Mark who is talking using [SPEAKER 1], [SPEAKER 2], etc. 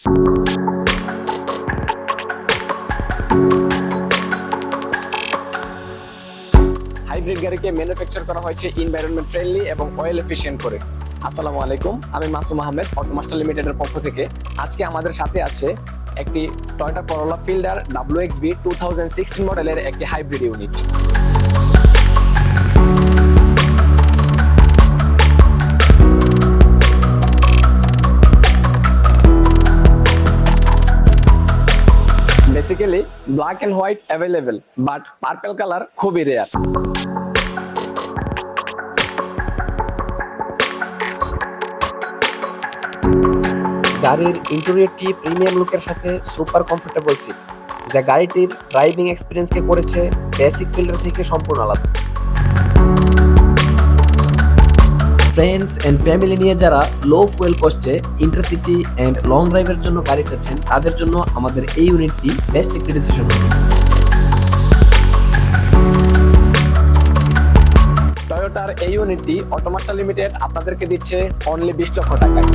[SPEAKER 1] Hybrid গাড়িকে manufacture করা হয়েছে এনভায়রনমেন্ট ফ্রেন্ডলি এবং অয়েল এফিশিয়েন্ট করে। আসসালামু আলাইকুম, আমি মাসুম আহমেদ, অটোমাস্টার লিমিটেডের পক্ষ থেকে। আজকে আমাদের সাথে আছে একটি টয়োটা করোলা ফিল্ডার WXB 2016 মডেলের একটি hybrid unit. Basically black and white available, but purple colour খুবই রেয়ার। গাড়ির ইন্টেরিয়রটি প্রিমিয়াম লুকের সাথে সুপার কমফোর্টেবল সিট, যা গাড়িটির ড্রাইভিং এক্সপিরিয়েন্সকে করেছে বেসিক ফিল্ডার থেকে সম্পূর্ণ আলাদা। ফ্রেন্ডস এন্ড ফ্যামিলি নিয়ে যারা লো ফুয়েল কস্টে ইন্টারসিটি এন্ড লং ড্রাইভের জন্য গাড়ি চাচ্ছেন, তাদের জন্য আমাদের এই ইউনিটটি বেস্ট একটি ডিসিশন হবে। টয়োটার এই ইউনিটটি অটোমাস্টার লিমিটেড আপনাদেরকে দিচ্ছে অনলি 20 লক্ষ টাকায়।